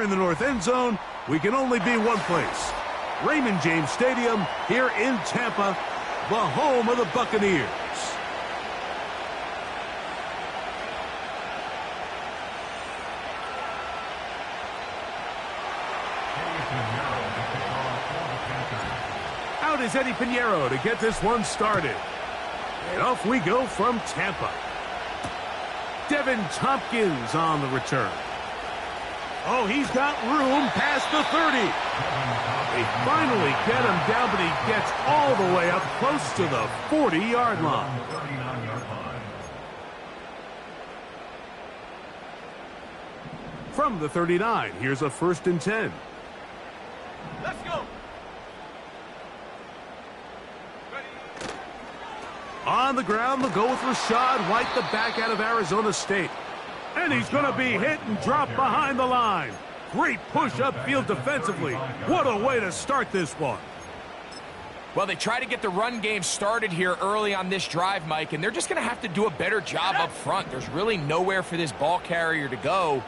in the north end zone, we can only be one place. Raymond James Stadium here in Tampa, the home of the Buccaneers. Out is Eddie Pinheiro to get this one started. And off we go from Tampa. Devin Tompkins on the return. Oh, he's got room past the 30. They finally get him down, but he gets all the way up close to the 40-yard line. From the 39, here's a 1st and 10. Let's go. On the ground, they'll go with Rashad White, the back out of Arizona State. And he's going to be hit and dropped behind the line. Great push upfield defensively. What a way to start this one. Well, they try to get the run game started here early on this drive, Mike, and they're just going to have to do a better job up front. There's really nowhere for this ball carrier to go.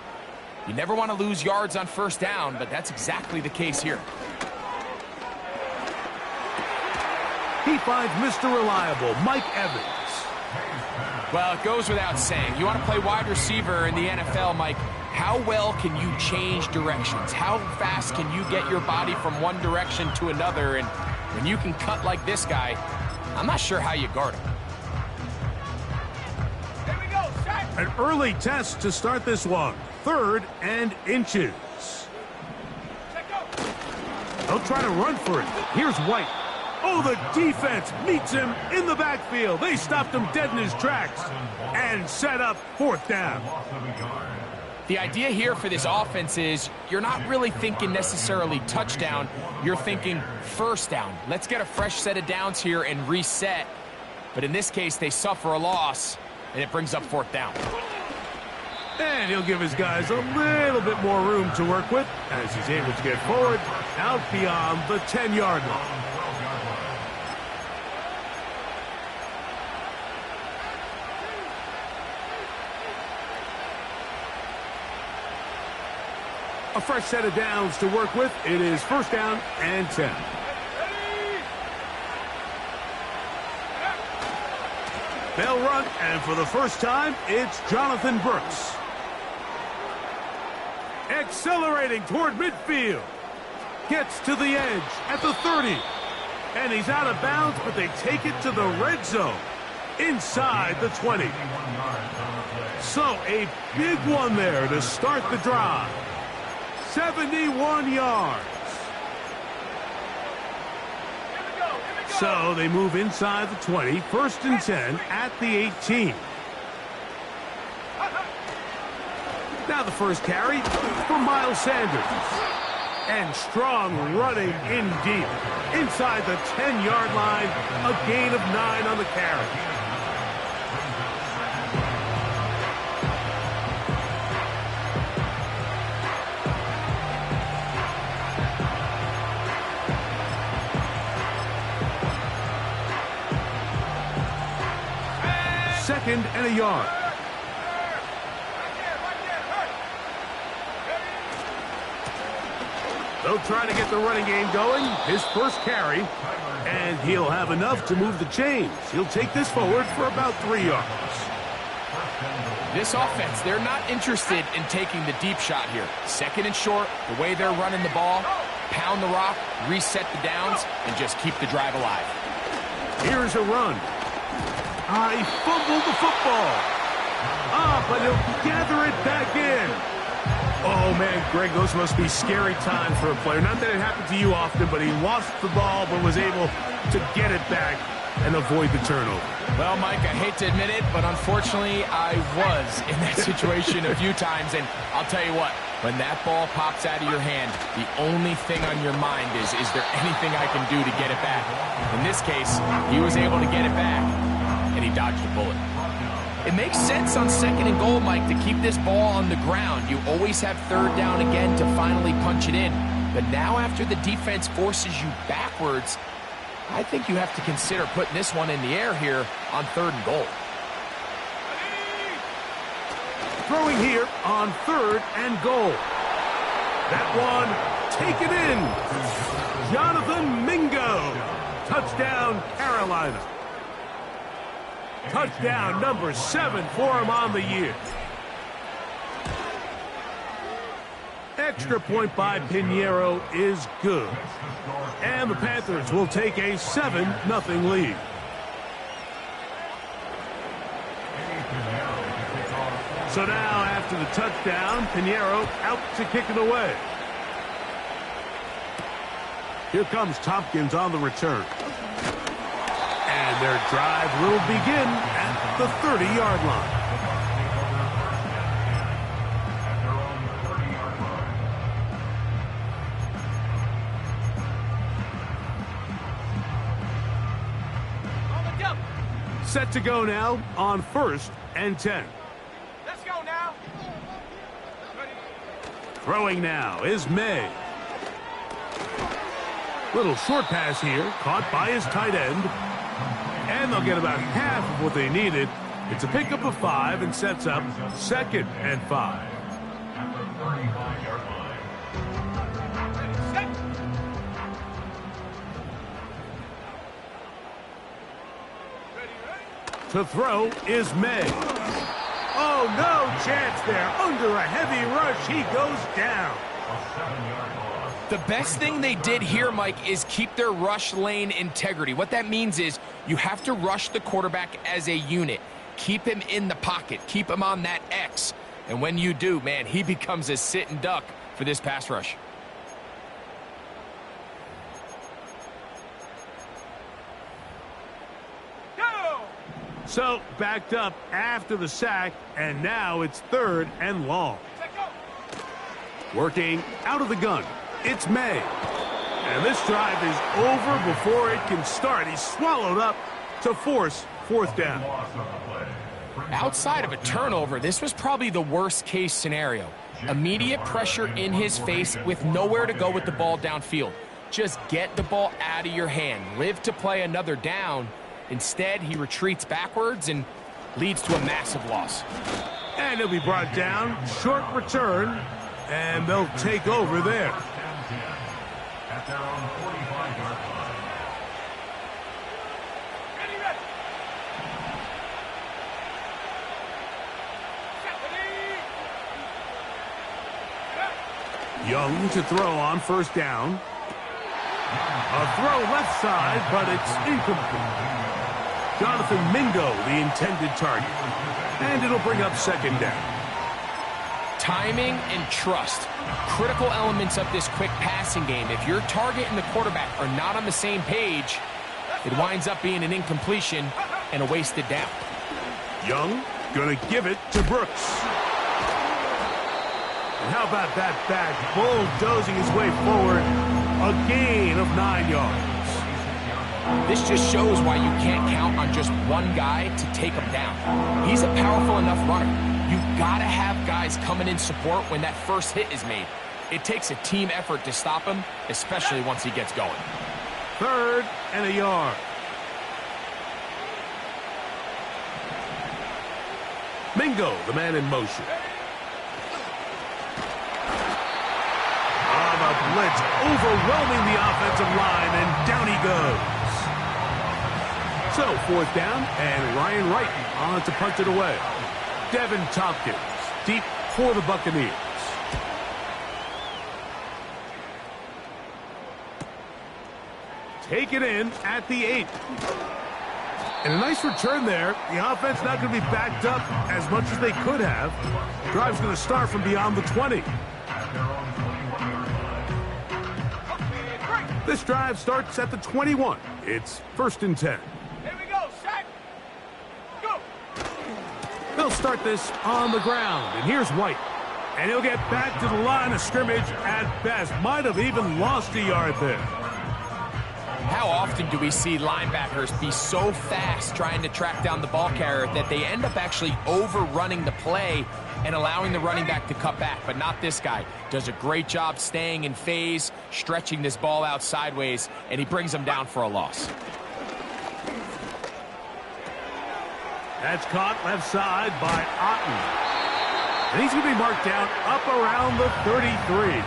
You never want to lose yards on 1st down, but that's exactly the case here. He finds Mr. Reliable, Mike Evans. Well, it goes without saying. You want to play wide receiver in the NFL, Mike, how well can you change directions? How fast can you get your body from one direction to another? And when you can cut like this guy, I'm not sure how you guard him. Here we go, set. An early test to start this one. 3rd and inches. They'll try to run for it. Here's White. Oh, the defense meets him in the backfield. They stopped him dead in his tracks and set up 4th down. The idea here for this offense is you're not really thinking necessarily touchdown. You're thinking 1st down. Let's get a fresh set of downs here and reset. But in this case, they suffer a loss, and it brings up 4th down. And he'll give his guys a little bit more room to work with as he's able to get forward out beyond the 10-yard line. A fresh set of downs to work with. It is 1st down and 10. They'll run, and for the first time, it's Jonathan Brooks. Accelerating toward midfield. Gets to the edge at the 30. And he's out of bounds, but they take it to the red zone. Inside the 20. So a big one there to start the drive. 71 yards. So they move inside the 20, 1st and 10 at the 18. Now the first carry for Miles Sanders. And strong running in deep. Inside the 10-yard line, a gain of 9 on the carry. Second and a yard. They'll try to get the running game going. His first carry. And he'll have enough to move the chains. He'll take this forward for about 3 yards. This offense, they're not interested in taking the deep shot here. 2nd and short, the way they're running the ball, pound the rock, reset the downs, and just keep the drive alive. Here's a run. He fumbled the football. But he'll gather it back in. Oh, man, Greg, those must be scary times for a player. Not that it happened to you often, but he lost the ball but was able to get it back and avoid the turnover. Well, Mike, I hate to admit it, but unfortunately, I was in that situation a few times. And I'll tell you what, when that ball pops out of your hand, the only thing on your mind is there anything I can do to get it back? In this case, he was able to get it back, and he dodged a bullet. It makes sense on 2nd and goal, Mike, to keep this ball on the ground. You always have 3rd down again to finally punch it in. But now after the defense forces you backwards, I think you have to consider putting this one in the air here on 3rd and goal. Throwing here on 3rd and goal. That one, taken in. Jonathan Mingo. Touchdown, Carolina. Touchdown number 7 for him on the year. Extra point by Pinheiro is good. And the Panthers will take a 7-0 lead. So now, after the touchdown, Pinheiro out to kick it away. Here comes Tompkins on the return. And their drive will begin at the 30-yard line. Set to go now on 1st and 10. Let's go now. Throwing now is May. Little short pass here, caught by his tight end. And they'll get about half of what they needed. It's a pickup of 5 and sets up 2nd and 5. To throw is May. Oh, no chance there. Under a heavy rush, he goes down. The best thing they did here, Mike, is keep their rush lane integrity. What that means is you have to rush the quarterback as a unit. Keep him in the pocket. Keep him on that X. And when you do, man, he becomes a sitting duck for this pass rush. So, backed up after the sack, and now it's 3rd and long. Working out of the gun, it's May. And this drive is over before it can start. He's swallowed up to force 4th down. Outside of a turnover, this was probably the worst-case scenario. Immediate pressure in his face with nowhere to go with the ball downfield. Just get the ball out of your hand. Live to play another down. Instead, he retreats backwards and leads to a massive loss. And he'll be brought down. Short return. And they'll take over there. At their own 45-yard line. Ready. Young to throw on 1st down. A throw left side, but it's incomplete. Jonathan Mingo, the intended target. And it'll bring up 2nd down. Timing and trust, critical elements of this quick passing game. If your target and the quarterback are not on the same page, it winds up being an incompletion and a wasted down. Young gonna give it to Brooks. And how about that back bulldozing his way forward? A gain of 9 yards. This just shows why you can't count on just one guy to take him down. He's a powerful enough runner. You've got to have guys coming in support when that first hit is made. It takes a team effort to stop him, especially once he gets going. 3rd and a yard. Mingo, the man in motion. On a blitz, overwhelming the offensive line, and down he goes. So, 4th down, and Ryan Wright on to punt it away. Devin Tompkins, deep for the Buccaneers. Take it in at the 8. And a nice return there. The offense not going to be backed up as much as they could have. Drive's going to start from beyond the 20. This drive starts at the 21. It's 1st and 10. Here we go, sack. Go. They'll start this on the ground, and here's White. And he'll get back to the line of scrimmage at best. Might have even lost a yard there. How often do we see linebackers be so fast trying to track down the ball carrier that they end up actually overrunning the play and allowing the running back to cut back? But not this guy. Does a great job staying in phase, stretching this ball out sideways, and he brings them down for a loss. That's caught left side by Otten. And he's going to be marked down up around the 33.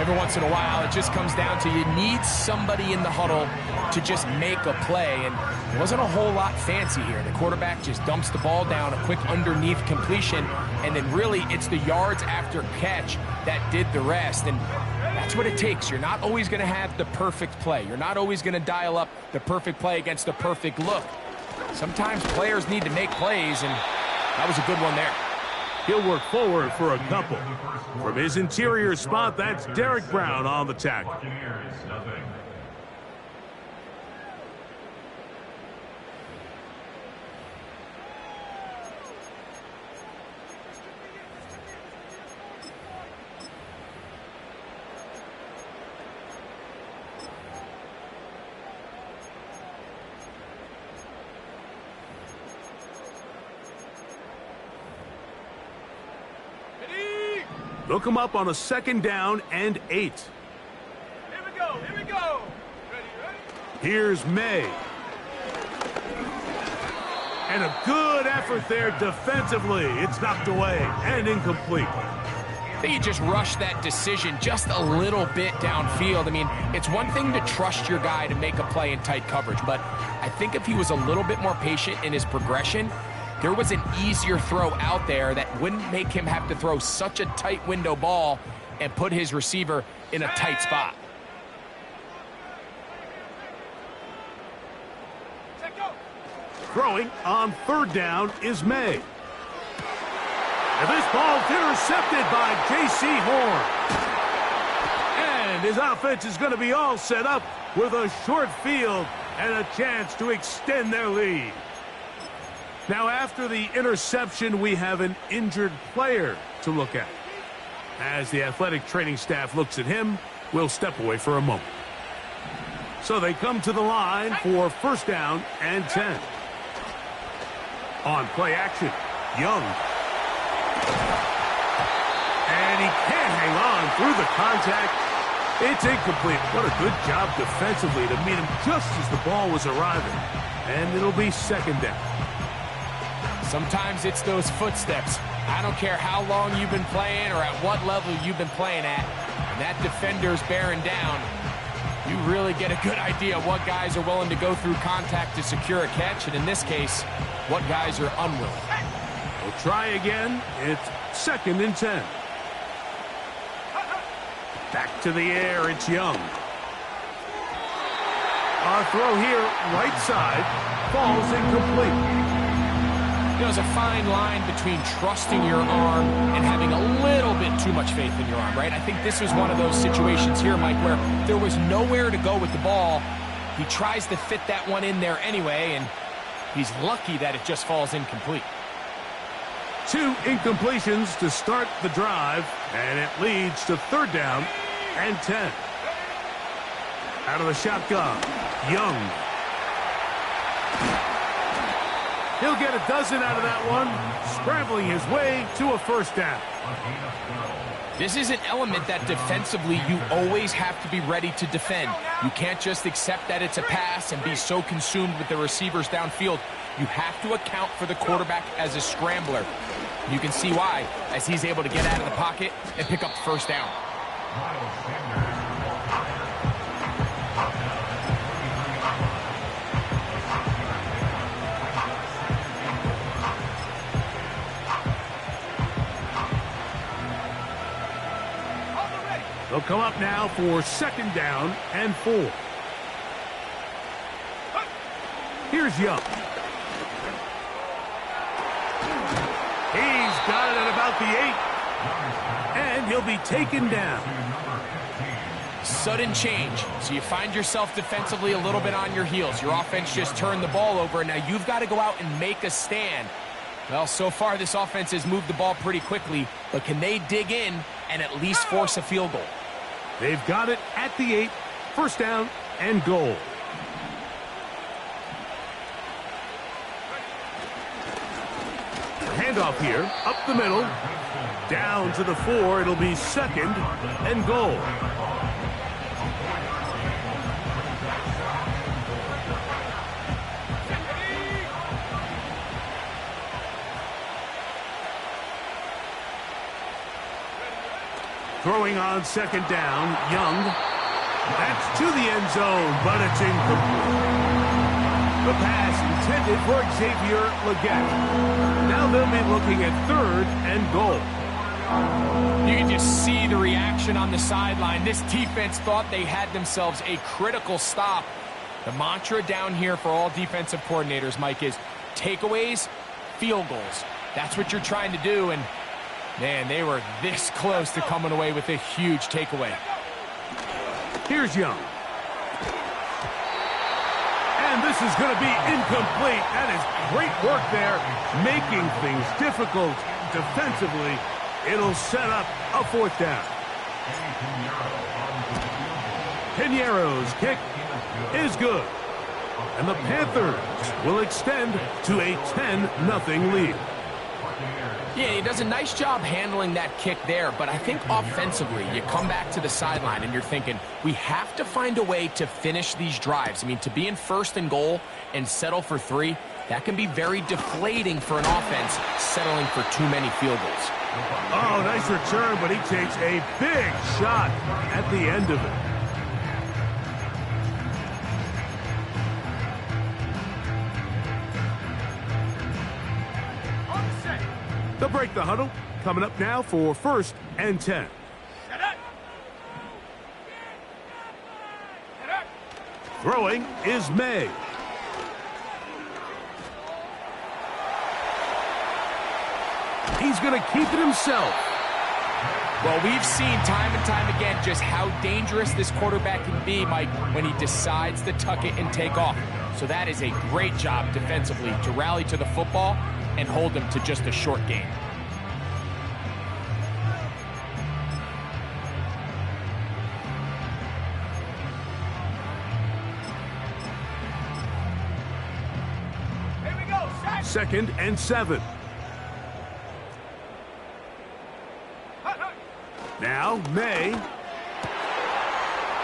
Every once in a while, it just comes down to you need somebody in the huddle to just make a play, and it wasn't a whole lot fancy here. The quarterback just dumps the ball down, a quick underneath completion, and then really it's the yards after catch that did the rest, and that's what it takes. You're not always going to have the perfect play. You're not always going to dial up the perfect play against the perfect look. Sometimes players need to make plays, and that was a good one there. He'll work forward for a couple. From his interior spot, that's Derek Brown on the tackle. Look him up on a 2nd down and 8. Here we go. Here we go. Ready? Here's May. And a good effort there defensively. It's knocked away and incomplete. I think you just rushed that decision just a little bit downfield. I mean, it's one thing to trust your guy to make a play in tight coverage, but I think if he was a little bit more patient in his progression, there was an easier throw out there that wouldn't make him have to throw such a tight window ball and put his receiver in a tight spot. Throwing on 3rd down is May. And this ball's intercepted by J.C. Horn. And his offense is going to be all set up with a short field and a chance to extend their lead. Now, after the interception, we have an injured player to look at. As the athletic training staff looks at him, we'll step away for a moment. So they come to the line for 1st down and 10. On play action, Young. And he can't hang on through the contact. It's incomplete. What a good job defensively to meet him just as the ball was arriving. And it'll be 2nd down. Sometimes it's those footsteps. I don't care how long you've been playing or at what level you've been playing at. When that defender's bearing down, you really get a good idea of what guys are willing to go through contact to secure a catch, and in this case, what guys are unwilling. We'll try again. It's 2nd and 10. Back to the air, it's Young. Our throw here, right side, falls incomplete. You know, there's a fine line between trusting your arm and having a little bit too much faith in your arm, right? I think this was one of those situations here, Mike, where there was nowhere to go with the ball. He tries to fit that one in there anyway, and he's lucky that it just falls incomplete. 2 incompletions to start the drive, and it leads to 3rd down and 10. Out of the shotgun, Young. He'll get a dozen out of that one, scrambling his way to a 1st down. This is an element that defensively you always have to be ready to defend. You can't just accept that it's a pass and be so consumed with the receivers downfield. You have to account for the quarterback as a scrambler. You can see why, as he's able to get out of the pocket and pick up the 1st down. They'll come up now for 2nd down and 4. Here's Young. He's got it at about the 8. And he'll be taken down. Sudden change. So you find yourself defensively a little bit on your heels. Your offense just turned the ball over, and now you've got to go out and make a stand. Well, so far this offense has moved the ball pretty quickly, but can they dig in and at least force a field goal? They've got it at the 8, 1st down and goal. Handoff here, up the middle, down to the 4. It'll be 2nd and goal. Throwing on second down, Young. That's to the end zone, but it's incomplete. The pass intended for Xavier Legette. Now they'll be looking at 3rd and goal. You can just see the reaction on the sideline. This defense thought they had themselves a critical stop. The mantra down here for all defensive coordinators, Mike, is takeaways, field goals. That's what you're trying to do, and man, they were this close to coming away with a huge takeaway. Here's Young. And this is going to be incomplete. That is great work there, making things difficult defensively. It'll set up a 4th down. Piñeiro's kick is good. And the Panthers will extend to a 10-0 lead. Yeah, he does a nice job handling that kick there, but I think offensively, you come back to the sideline and you're thinking, we have to find a way to finish these drives. I mean, to be in 1st and goal and settle for 3, that can be very deflating for an offense settling for too many field goals. Oh, nice return, but he takes a big shot at the end of it. They'll break the huddle. Coming up now for 1st and 10. Throwing is May. He's going to keep it himself. Well, we've seen time and time again just how dangerous this quarterback can be, Mike, when he decides to tuck it and take off. So that is a great job defensively to rally to the football and hold them to just a short gain. Here we go, 2nd and 7. Now, May.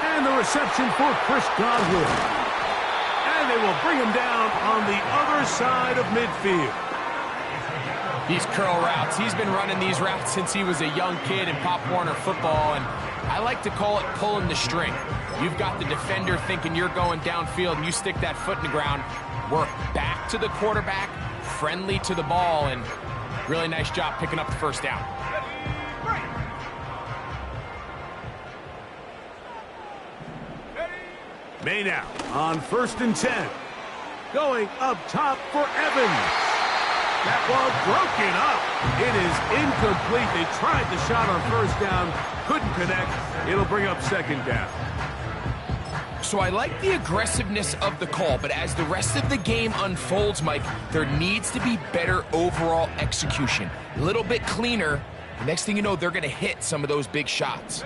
And the reception for Chris Godwin. And they will bring him down on the other side of midfield. These curl routes, he's been running these routes since he was a young kid in Pop Warner football, and I like to call it pulling the string. You've got the defender thinking you're going downfield, and you stick that foot in the ground, work back to the quarterback, friendly to the ball, and really nice job picking up the 1st down. May now on 1st and 10. Going up top for Evans. That ball broken up. It is incomplete. They tried the shot on 1st down. Couldn't connect. It'll bring up 2nd down. So I like the aggressiveness of the call, but as the rest of the game unfolds, Mike, there needs to be better overall execution. A little bit cleaner. The next thing you know, they're going to hit some of those big shots.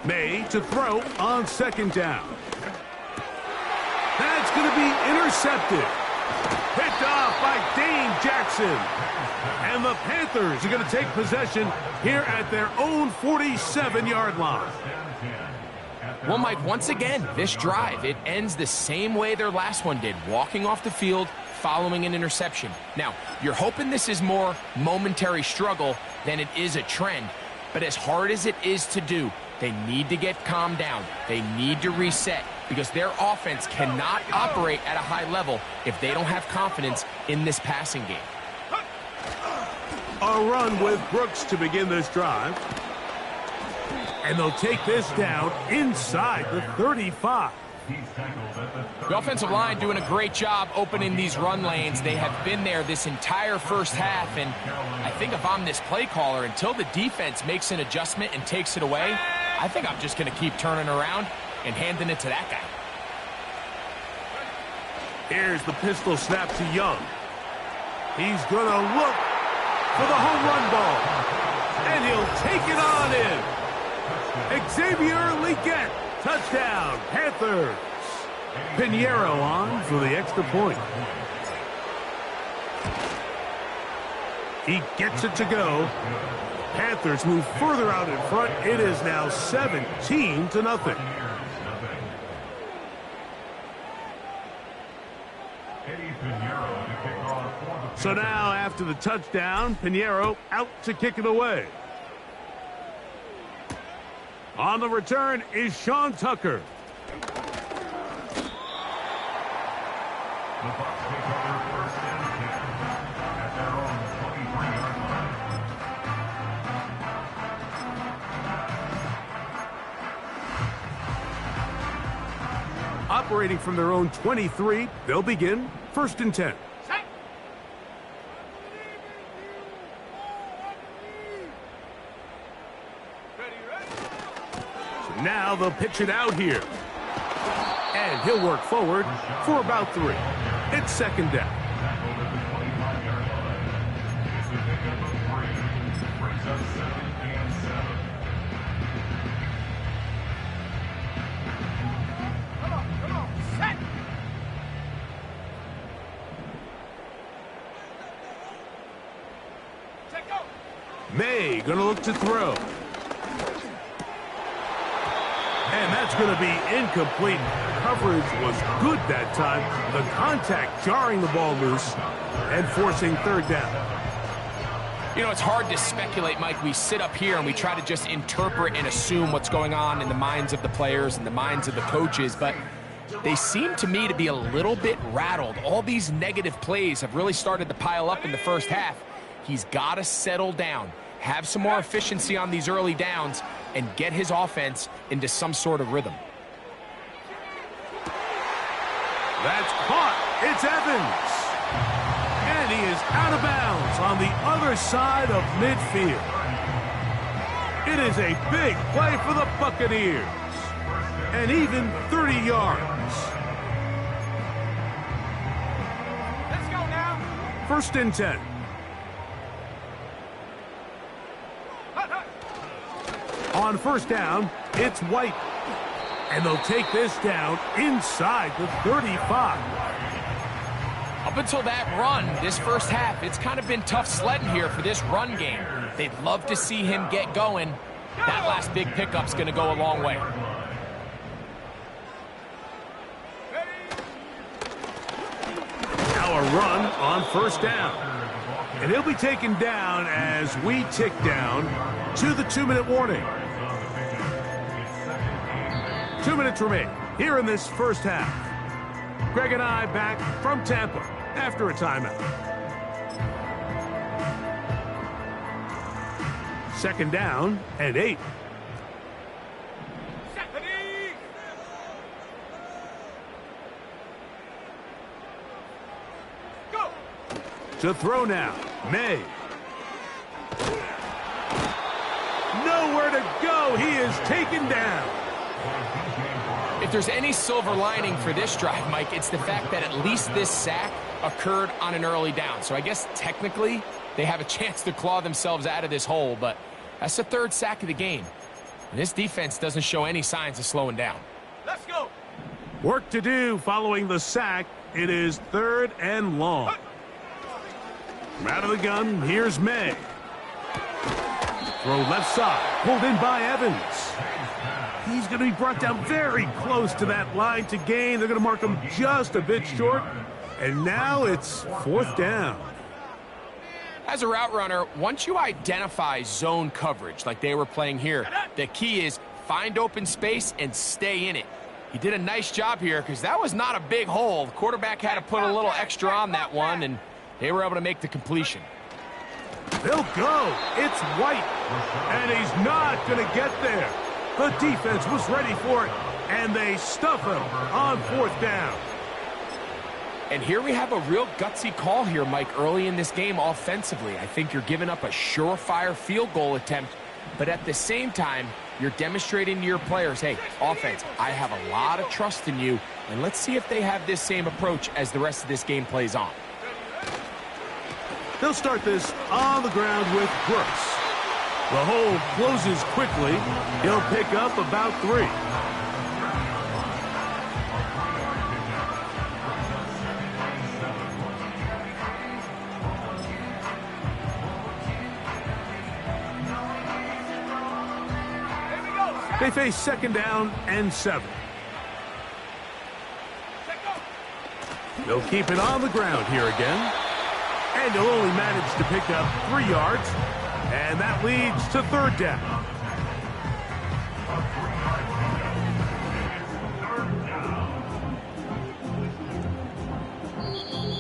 May to throw on 2nd down. That's going to be intercepted. Picked off by Dane Jackson. And the Panthers are going to take possession here at their own 47-yard line. Well, Mike, once again, this drive, it ends the same way their last one did, walking off the field, following an interception. Now, you're hoping this is more momentary struggle than it is a trend, but as hard as it is to do, they need to get calmed down. They need to reset because their offense cannot operate at a high level if they don't have confidence in this passing game. A run with Brooks to begin this drive. And they'll take this down inside the 35. The offensive line doing a great job opening these run lanes. They have been there this entire 1st half, and I think if I'm this play caller, until the defense makes an adjustment and takes it away, I think I'm just going to keep turning around and handing it to that guy. Here's the pistol snap to Young. He's going to look for the home run ball, and he'll take it on in. Xavier Legette, touchdown, Panthers. Piñeiro on for the extra point. He gets it to go. Panthers move further out in front. It is now 17-0. So now, after the touchdown, Pinheiro out to kick it away. On the return is Sean Tucker. The Bucs take over first and 10 at their own 23-yard line. Operating from their own 23, they'll begin first and 10. Now they'll pitch it out here. And he'll work forward for about 3. It's second down. Tackled at the 25-yard line. It's a pickup of 3. Brings up 2nd and 7. Come on, set. Check go. May gonna look to throw. And that's going to be incomplete. Coverage was good that time. The contact jarring the ball loose and forcing third down. You know, it's hard to speculate, Mike. We sit up here and we try to just interpret and assume what's going on in the minds of the players and the minds of the coaches, but they seem to me to be a little bit rattled. All these negative plays have really started to pile up in the first half. He's got to settle down, have some more efficiency on these early downs, and get his offense into some sort of rhythm. That's caught. It's Evans. And he is out of bounds on the other side of midfield. It is a big play for the Buccaneers. And even 30 yards. Let's go now. First and 10. On first down, it's White. And they'll take this down inside the 35. Up until that run, this first half, it's kind of been tough sledding here for this run game. They'd love to see him get going. That last big pickup's going to go a long way. Now a run on first down. And he'll be taken down as we tick down to the 2-minute warning. 2 minutes remain here in this first half. Greg and I back from Tampa after a timeout. Second down and 8. Go. To throw now, May. Nowhere to go. He is taken down. If there's any silver lining for this drive, Mike, it's the fact that at least this sack occurred on an early down. So I guess technically they have a chance to claw themselves out of this hole, but that's the 3rd sack of the game. And this defense doesn't show any signs of slowing down. Let's go. Work to do following the sack. It is 3rd and long. From out of the gun, here's May. Throw left side, pulled in by Evans. He's going to be brought down very close to that line to gain. They're going to mark him just a bit short. And now it's 4th down. As a route runner, once you identify zone coverage like they were playing here, the key is find open space and stay in it. He did a nice job here because that was not a big hole. The quarterback had to put a little extra on that one, and they were able to make the completion. They'll go. It's White. And he's not going to get there. The defense was ready for it, and they stuff him on 4th down. And here we have a real gutsy call here, Mike, early in this game offensively. I think you're giving up a surefire field goal attempt, but at the same time, you're demonstrating to your players, hey, offense, I have a lot of trust in you, and let's see if they have this same approach as the rest of this game plays on. They'll start this on the ground with Brooks. The hole closes quickly. He'll pick up about 3. They face second down and 7. They'll keep it on the ground here again. And he'll only manage to pick up 3 yards. And that leads to third down.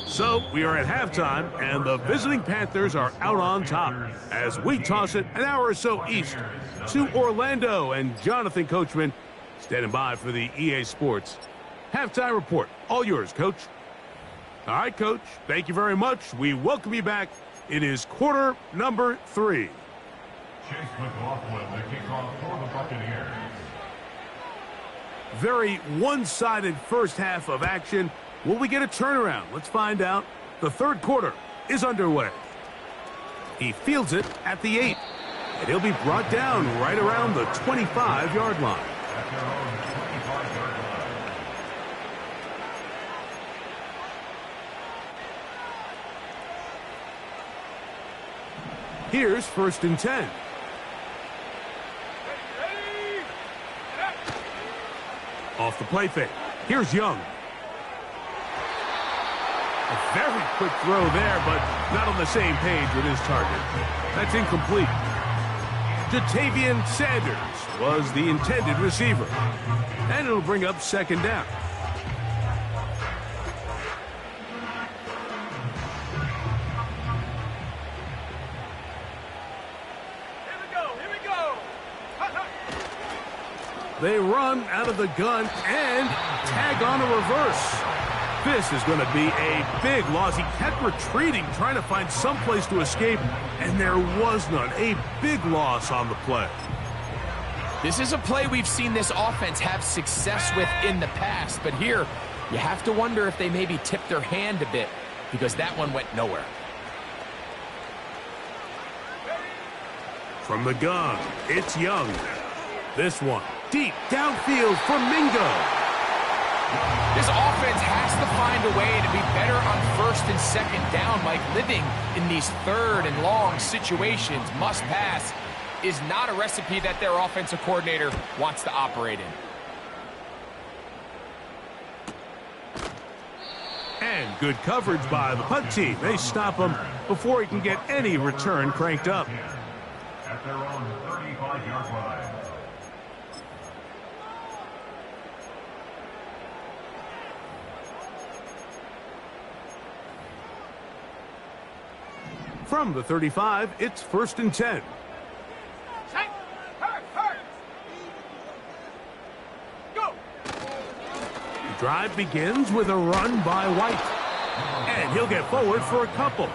So we are at halftime, and the visiting Panthers are out on top as we toss it an hour or so east to Orlando. And Jonathan Coachman standing by for the EA Sports halftime report. All yours, Coach. All right, Coach. Thank you very much. We welcome you back. It is quarter number 3. Chase McLaughlin, the kickoff for the Buccaneers. Very one-sided first half of action. Will we get a turnaround? Let's find out. The third quarter is underway. He fields it at the 8, and he'll be brought down right around the 25-yard line. At their own 25-yard line. Here's 1st and 10. Off the play fake. Here's Young. A very quick throw there, but not on the same page with his target. That's incomplete. Jatavian Sanders was the intended receiver. And it'll bring up 2nd down. Here we go. They run out of the gun and tag on a reverse. This is going to be a big loss. He kept retreating, trying to find some place to escape, and there was none. A big loss on the play. This is a play we've seen this offense have success with in the past, but here you have to wonder if they maybe tipped their hand a bit because that one went nowhere. From the gun, it's Young. This one, deep downfield for Mingo. This offense has to find a way to be better on 1st and 2nd down, Mike. Living in these 3rd and long situations, must pass, is not a recipe that their offensive coordinator wants to operate in. And good coverage by the punt team. They stop him before he can get any return cranked up. At their own 35-yard line. From the 35, it's 1st and 10. Go. The drive begins with a run by White. And he'll get forward for a couple.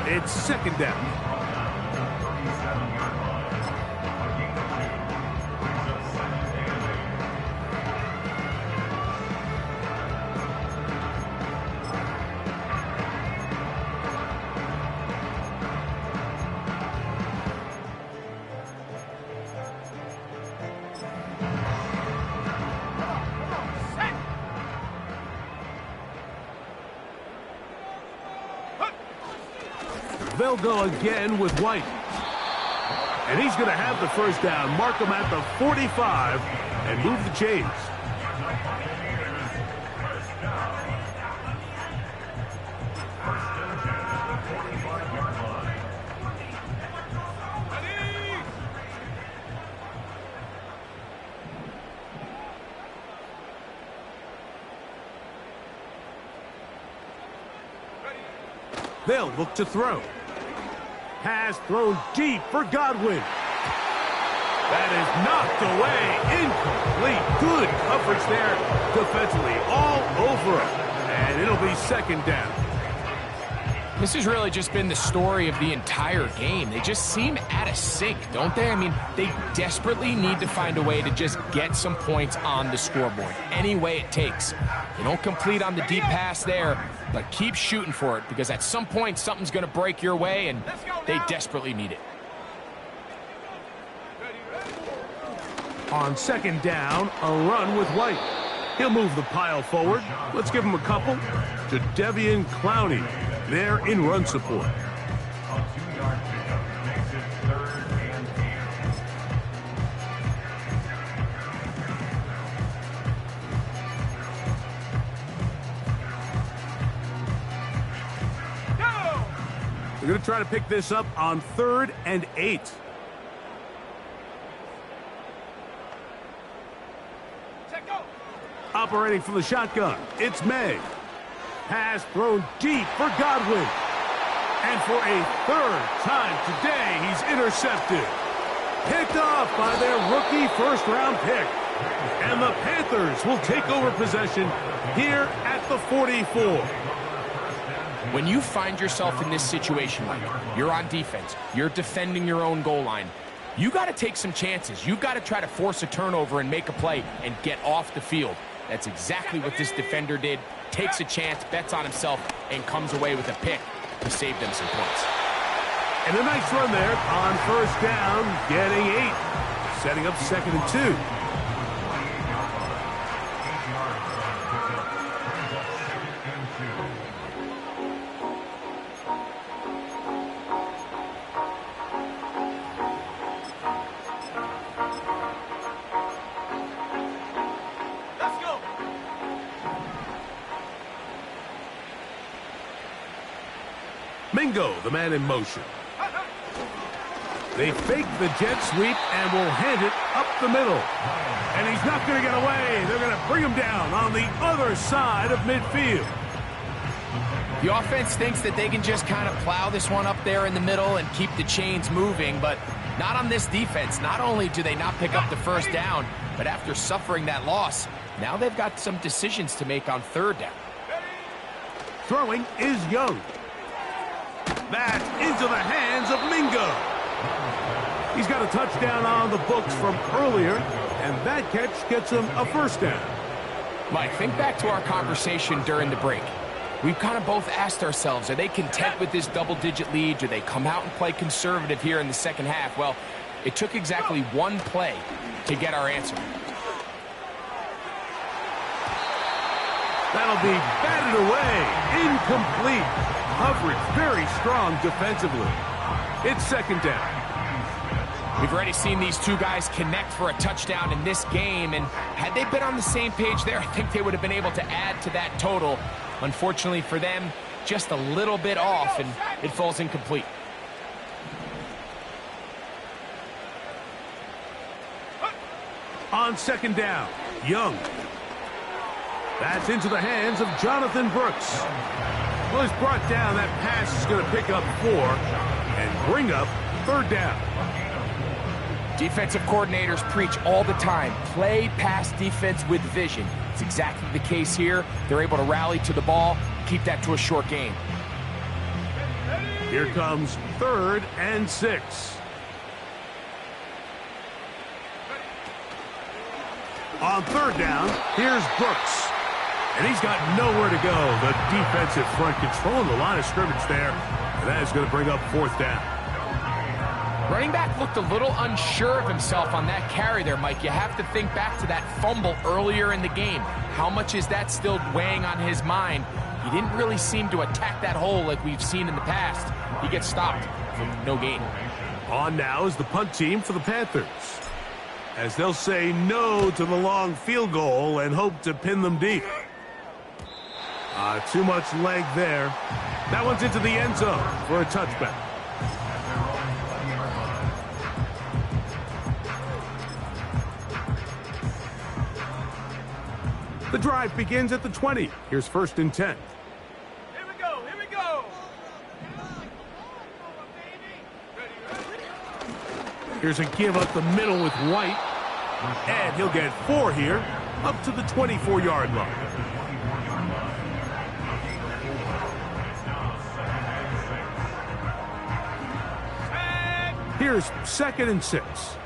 It's 2nd down. They'll go again with White. And he's going to have the 1st down. Mark him at the 45 and move the chains. They'll look to throw. Pass thrown deep for Godwin. That is knocked away. Incomplete. Good coverage there defensively. All over him. And it'll be 2nd down. This has really just been the story of the entire game. They just seem out of sync, don't they? I mean, they desperately need to find a way to just get some points on the scoreboard, any way it takes. They don't complete on the deep pass there, but keep shooting for it because at some point something's going to break your way, and they desperately need it. On 2nd down, a run with White. He'll move the pile forward. Let's give him a couple. To Devian Clowney. There in run support. A 2-yard pickup makes it 3rd and 'Go. They're going to try to pick this up on 3rd and 8. Operating from the shotgun, it's May. Pass thrown deep for Godwin. And for a 3rd time today, he's intercepted. Picked off by their rookie first-round pick. And the Panthers will take over possession here at the 44. When you find yourself in this situation, Mike, you're on defense, you're defending your own goal line, you got to take some chances. You've got to try to force a turnover and make a play and get off the field. That's exactly what this defender did. Takes a chance, bets on himself, and comes away with a pick to save them some points. And a nice run there on 1st down, getting 8. Setting up 2nd and 2. Mingo, the man in motion. They fake the jet sweep and will hand it up the middle. And he's not going to get away. They're going to bring him down on the other side of midfield. The offense thinks that they can just kind of plow this one up there in the middle and keep the chains moving, but not on this defense. Not only do they not pick up the 1st down, but after suffering that loss, now they've got some decisions to make on 3rd down. Throwing is Young. That's into the hands of Mingo. He's got a touchdown on the books from earlier, and that catch gets him a 1st down. Mike, think back to our conversation during the break. We've kind of both asked ourselves, are they content with this double-digit lead? Do they come out and play conservative here in the 2nd half? Well, it took exactly one play to get our answer. That'll be batted away. Incomplete. Coverage very strong defensively. It's 2nd down. We've already seen these two guys connect for a touchdown in this game, and had they been on the same page there, I think they would have been able to add to that total. Unfortunately for them, just a little bit off, and it falls incomplete. On 2nd down, Young. That's into the hands of Jonathan Brooks. Well, he's brought down. That pass is going to pick up 4 and bring up 3rd down. Defensive coordinators preach all the time, play pass defense with vision. It's exactly the case here. They're able to rally to the ball, keep that to a short gain. Here comes 3rd and 6. On 3rd down, here's Brooks. And he's got nowhere to go. The defensive front controlling the line of scrimmage there. And that is going to bring up 4th down. Running back looked a little unsure of himself on that carry there, Mike. You have to think back to that fumble earlier in the game. How much is that still weighing on his mind? He didn't really seem to attack that hole like we've seen in the past. He gets stopped for no gain. On now is the punt team for the Panthers, as they'll say no to the long field goal and hope to pin them deep. Too much leg there. That one's into the end zone for a touchback. The drive begins at the 20. Here's 1st and 10. Here we go, here we go. Here's a give up the middle with White. And he'll get 4 here, up to the 24-yard line. Here's 2nd and 6.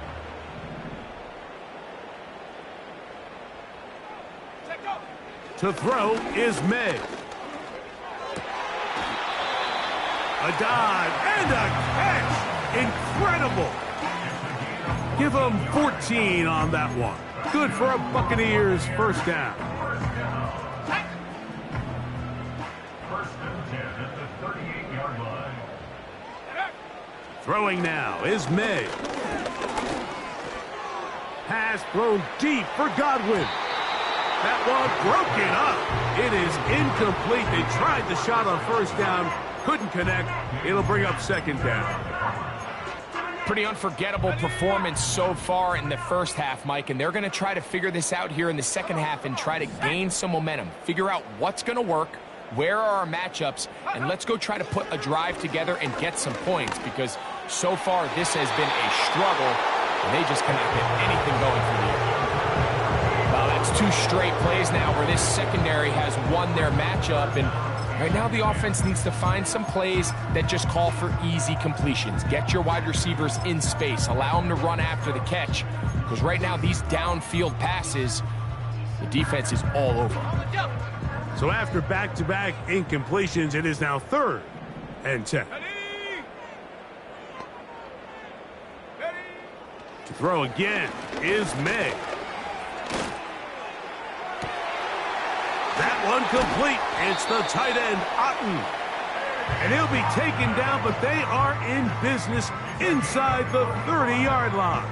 To throw is May. A dive and a catch. Incredible. Give him 14 on that one. Good for a Buccaneers 1st down. 1st and 10 at the 38-yard line. Throwing now is May. Pass thrown deep for Godwin. That one broken up. It is incomplete. They tried the shot on 1st down, Couldn't connect. It'll bring up second down. Pretty unforgettable performance so far in the first half, Mike, and they're going to try to figure this out here in the second half and try to gain some momentum, figure out what's going to work, where are our matchups, and let's go try to put a drive together and get some points, because so far this has been a struggle, and they just cannot get anything going for the year. Well, that's 2 straight plays now where this secondary has won their matchup, and right now the offense needs to find some plays that just call for easy completions. Get your wide receivers in space. Allow them to run after the catch, because right now these downfield passes, the defense is all over. So after back-to-back incompletions, it is now 3rd and 10. To throw again is May. That one complete. It's the tight end, Otten. And he'll be taken down, but they are in business inside the 30-yard line.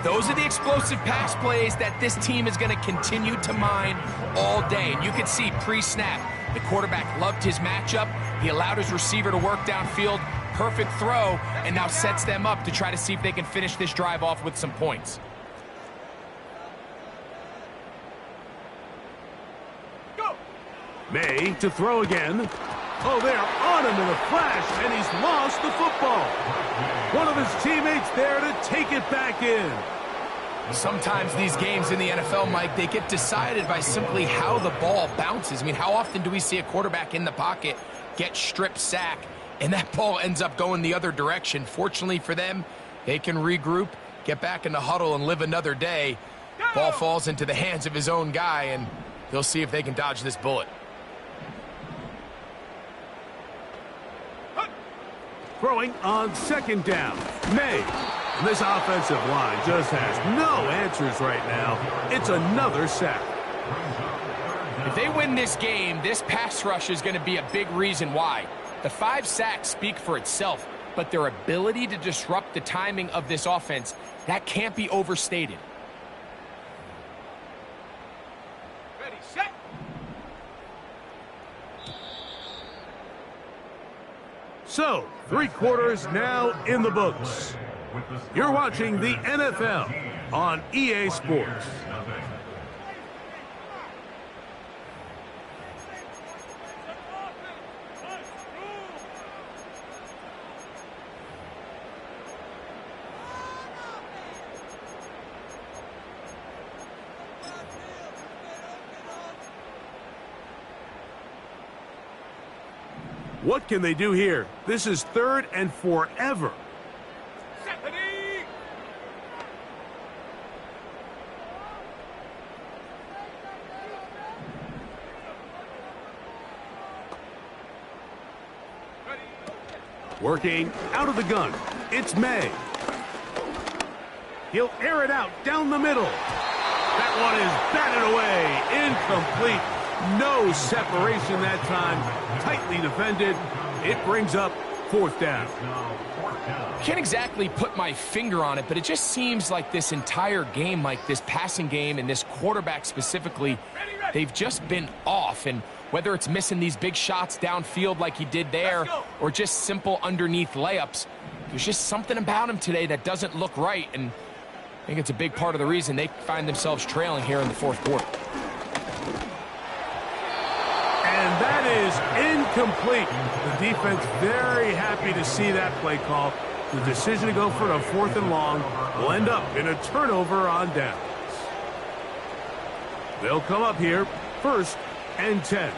Those are the explosive pass plays that this team is going to continue to mine all day. And you can see pre-snap, the quarterback loved his matchup. He allowed his receiver to work downfield. Perfect throw, and now sets them up to try to see if they can finish this drive off with some points. Go! May to throw again. Oh, they're on him in a flash, and he's lost the football. One of his teammates there to take it back in. Sometimes these games in the NFL, Mike, they get decided by simply how the ball bounces. I mean, how often do we see a quarterback in the pocket get strip sack, and that ball ends up going the other direction? Fortunately for them, they can regroup, get back in the huddle, and live another day. Ball falls into the hands of his own guy, and they'll see if they can dodge this bullet. Throwing on second down, May. And this offensive line just has no answers right now. It's another sack. If they win this game, this pass rush is going to be a big reason why. The 5 sacks speak for itself, but their ability to disrupt the timing of this offense, that can't be overstated. Ready, set! So, 3 quarters now in the books. You're watching the NFL on EA Sports. What can they do here? This is 3rd and forever. Ready! Working out of the gun. It's May. He'll air it out down the middle. That one is batted away. Incomplete. No separation that time. Tightly defended. It brings up 4th down. Can't exactly put my finger on it, but it just seems like this entire game, like this passing game and this quarterback specifically, they've just been off. And whether it's missing these big shots downfield like he did there or just simple underneath layups, there's just something about him today that doesn't look right. And I think it's a big part of the reason they find themselves trailing here in the 4th quarter. And that is incomplete. The defense very happy to see that play call. The decision to go for a 4th and long will end up in a turnover on downs. They'll come up here, 1st and 10.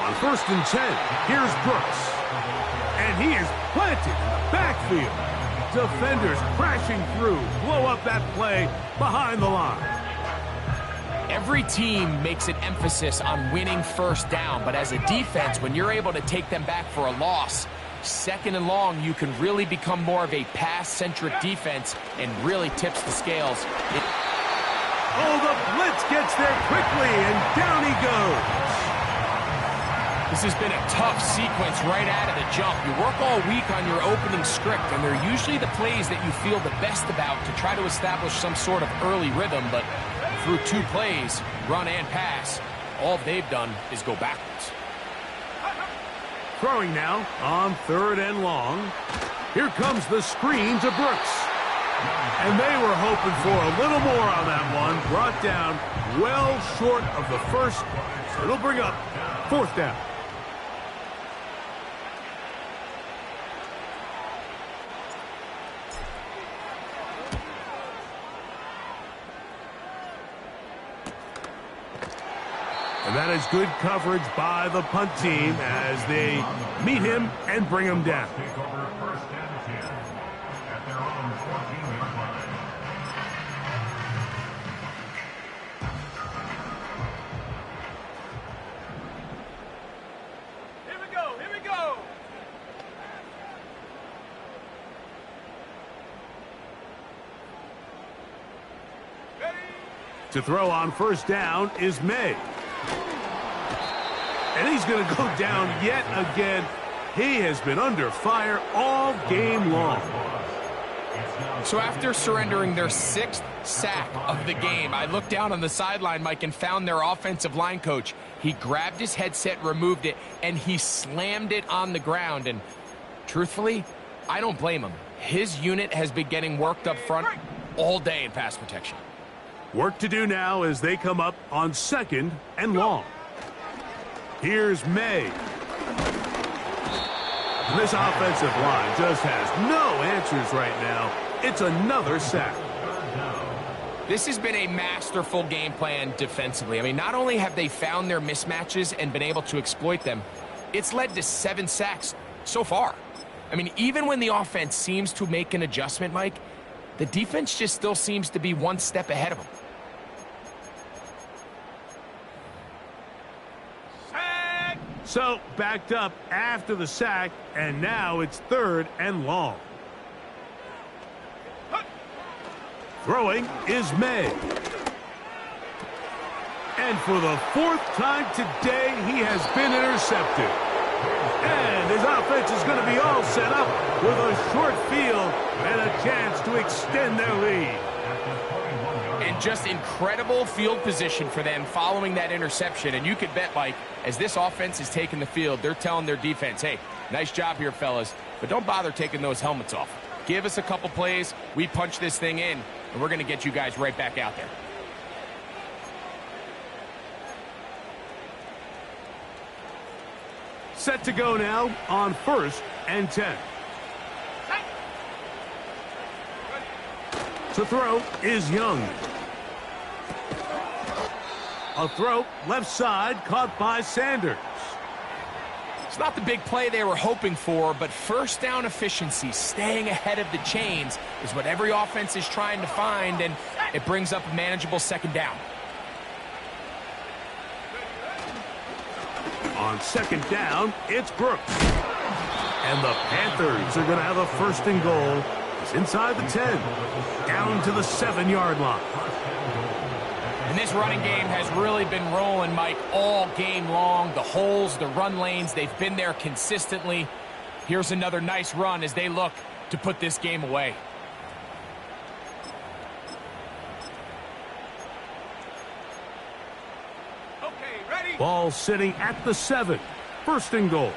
On 1st and 10, here's Brooks. And he is planted in the backfield. Defenders crashing through, blow up that play behind the line. Every team makes an emphasis on winning 1st down, but as a defense, when you're able to take them back for a loss, 2nd and long, you can really become more of a pass-centric defense and really tips the scales. Oh, the blitz gets there quickly, and down he goes. This has been a tough sequence right out of the jump. You work all week on your opening script, and they're usually the plays that you feel the best about to try to establish some sort of early rhythm, but through 2 plays, run and pass, all they've done is go backwards. Throwing now on 3rd and long. Here comes the screen to Brooks. And they were hoping for a little more on that one. Brought down well short of the first. It'll bring up 4th down. And that is good coverage by the punt team as they meet him and bring him down. Take over 1st and 10 at their own 14-yard line. Here we go, here we go. Ready? To throw on 1st down is May. And he's going to go down yet again. He has been under fire all game long. So after surrendering their 6th sack of the game, I looked down on the sideline, Mike, and found their offensive line coach. He grabbed his headset, removed it, and he slammed it on the ground. And truthfully, I don't blame him. His unit has been getting worked up front all day in pass protection. Work to do now as they come up on 2nd and long. Here's May. And this offensive line just has no answers right now. It's another sack. This has been a masterful game plan defensively. I mean, not only have they found their mismatches and been able to exploit them, it's led to 7 sacks so far. I mean, even when the offense seems to make an adjustment, Mike, the defense just still seems to be one step ahead of them. So, backed up after the sack, and now it's 3rd and long. Throwing is May. And for the 4th time today, he has been intercepted. And his offense is going to be all set up with a short field and a chance to extend their lead. And just incredible field position for them following that interception. And you could bet, Mike, as this offense is taking the field, they're telling their defense, hey, nice job here, fellas, but don't bother taking those helmets off. Give us a couple plays, we punch this thing in, and we're going to get you guys right back out there. Set to go now on 1st and 10. To throw is Young. A throw left side caught by Sanders. It's not the big play they were hoping for, but 1st down efficiency, staying ahead of the chains, is what every offense is trying to find, and it brings up a manageable 2nd down. On 2nd down, it's Brooks. And the Panthers are going to have a 1st and goal. It's inside the 10, down to the 7-yard line. And this running game has really been rolling, Mike, all game long. The holes, the run lanes, they've been there consistently. Here's another nice run as they look to put this game away. Okay, ready? Ball sitting at the 7, 1st and goal.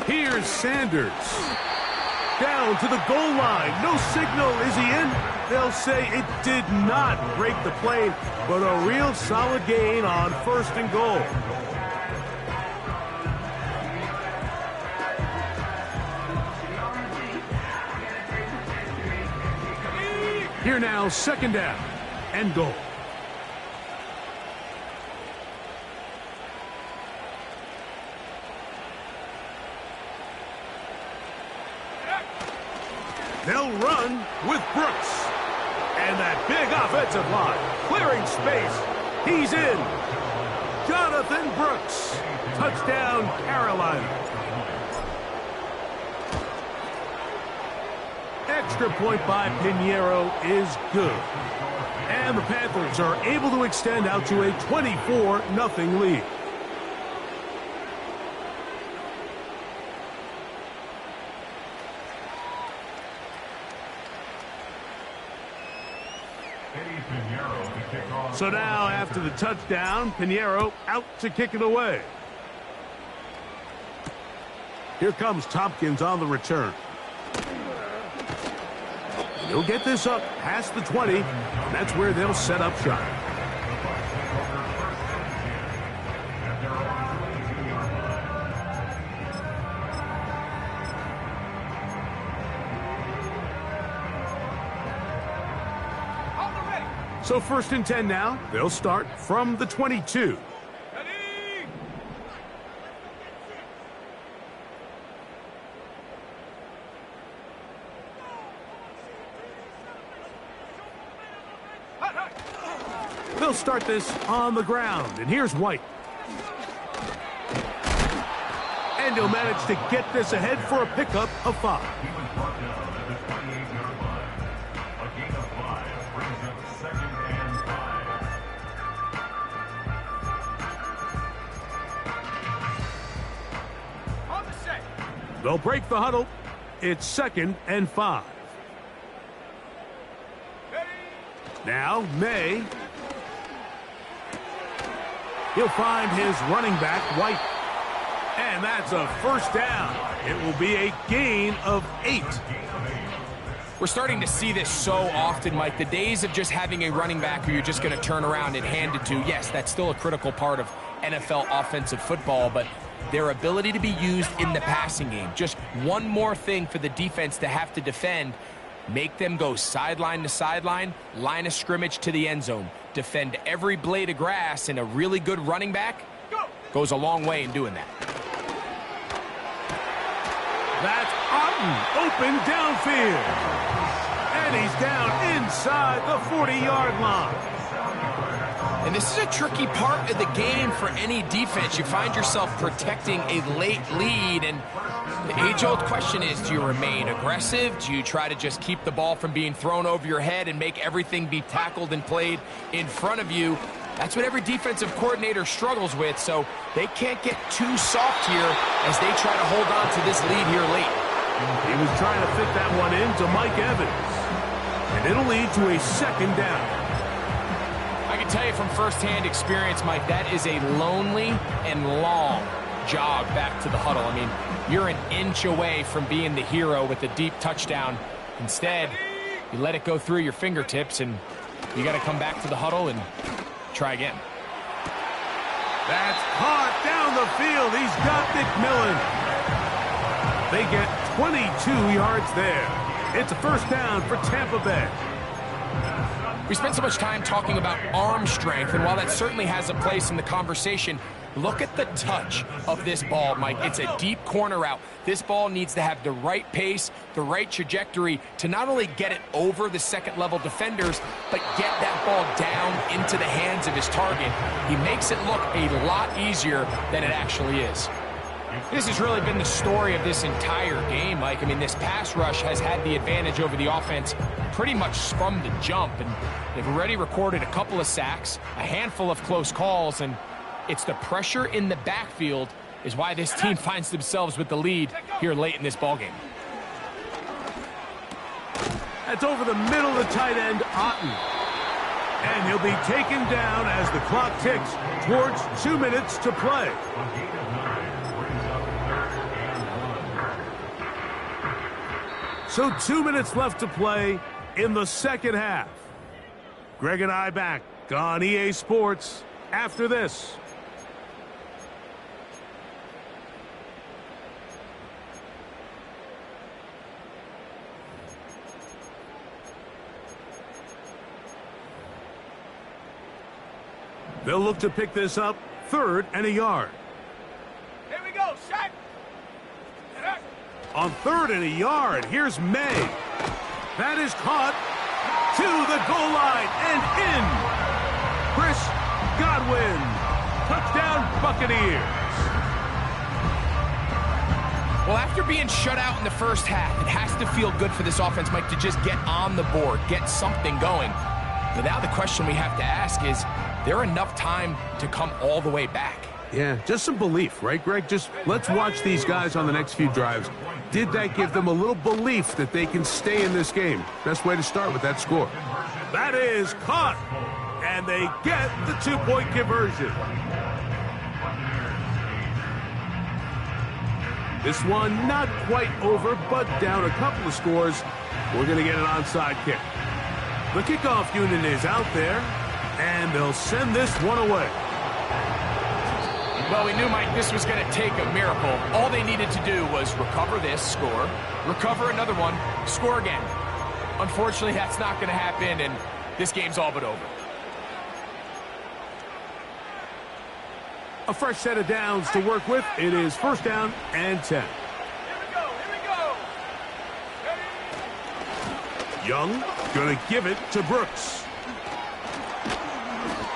Here's Sanders. Down to the goal line. No signal. Is he in? They'll say it did not break the plane, but a real solid gain on 1st and goal. Here now, 2nd down and goal. They'll run with Brooks. And that big offensive line clearing space. He's in. Jonathan Brooks. Touchdown, Carolina. Extra point by Pinheiro is good. And the Panthers are able to extend out to a 24-0 lead. So now after the touchdown, Pinheiro out to kick it away. Here comes Tompkins on the return. He'll get this up past the 20, and that's where they'll set up shop. So 1st and 10 now. They'll start from the 22. They'll start this on the ground, and here's White. And he'll manage to get this ahead for a pickup of 5. He was brought down at the 28-yard line. A gain of 5 brings up 2nd and 5. On the set. They'll break the huddle. It's 2nd and 5. Now, May. He'll find his running back, White. And that's a 1st down. It will be a gain of 8. We're starting to see this so often, Mike. The days of just having a running back who you're just going to turn around and hand it to, yes, that's still a critical part of NFL offensive football, but their ability to be used in the passing game, just one more thing for the defense to have to defend. Make them go sideline to sideline, line of scrimmage to the end zone. Defend every blade of grass, and a really good running back goes a long way in doing that. That's Otten, open downfield. And he's down inside the 40-yard line. And this is a tricky part of the game for any defense. You find yourself protecting a late lead, and the age-old question is, do you remain aggressive? Do you try to just keep the ball from being thrown over your head and make everything be tackled and played in front of you? That's what every defensive coordinator struggles with, so they can't get too soft here as they try to hold on to this lead here late. He was trying to fit that one into Mike Evans. And it'll lead to a 2nd down. I can tell you from firsthand experience, Mike, that is a lonely and long jog back to the huddle. I mean, you're an inch away from being the hero with a deep touchdown. Instead, you let it go through your fingertips, and you got to come back to the huddle and try again. That's caught down the field. He's got McMillan. They get 22 yards there. It's a 1st down for Tampa Bay. We spent so much time talking about arm strength, and while that certainly has a place in the conversation, look at the touch of this ball, Mike. It's a deep corner route. This ball needs to have the right pace, the right trajectory to not only get it over the second-level defenders, but get that ball down into the hands of his target. He makes it look a lot easier than it actually is. This has really been the story of this entire game, Mike. I mean, this pass rush has had the advantage over the offense pretty much from the jump, and they've already recorded a couple of sacks, a handful of close calls, and it's the pressure in the backfield is why this team finds themselves with the lead here late in this ballgame. That's over the middle of the tight end, Otten. And he'll be taken down as the clock ticks towards 2 minutes to play. So 2 minutes left to play in the 2nd half. Greg and I back on EA Sports after this. They'll look to pick this up 3rd and a yard. Here we go, shot. On 3rd and a yard, here's May. That is caught to the goal line and in. Chris Godwin. Touchdown, Buccaneers. Well, after being shut out in the first half, it has to feel good for this offense, Mike, to just get on the board, get something going. But now the question we have to ask is there enough time to come all the way back? Yeah, just some belief, right, Greg? Just let's watch these guys on the next few drives. Did that give them a little belief that they can stay in this game? Best way to start with that score. That is caught. And they get the 2-point conversion. This one not quite over, but down a couple of scores. We're going to get an onside kick. The kickoff unit is out there, and they'll send this one away. Well, we knew, Mike, this was going to take a miracle. All they needed to do was recover this, score, recover another one, score again. Unfortunately, that's not going to happen, and this game's all but over. A fresh set of downs to work with. It is first down and 10. Here we go. Here we go. Ready? Young going to give it to Brooks.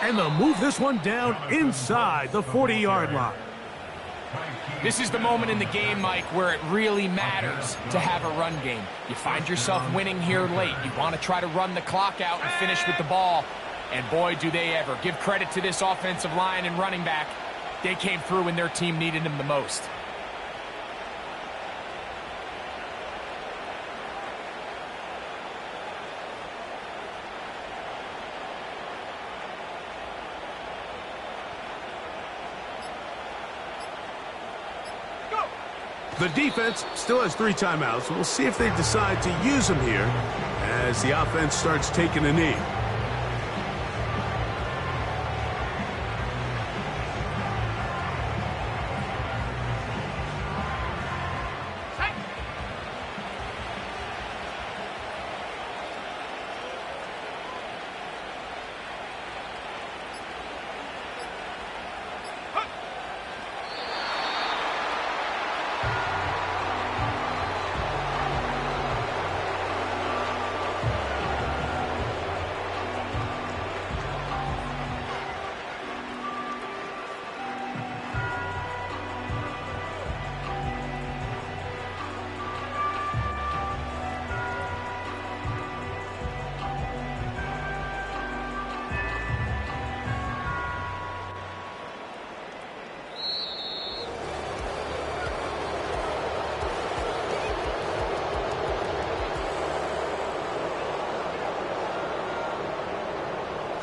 And they'll move this one down inside the 40-yard line. This is the moment in the game, Mike, where it really matters to have a run game. You find yourself winning here late. You want to try to run the clock out and finish with the ball. And boy, do they ever. Give credit to this offensive line and running back. They came through when their team needed them the most. The defense still has 3 timeouts. We'll see if they decide to use them here as the offense starts taking a knee.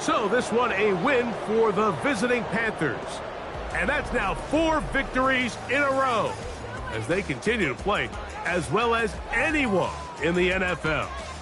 So this one a win for the visiting Panthers. And that's now 4 victories in a row as they continue to play as well as anyone in the NFL.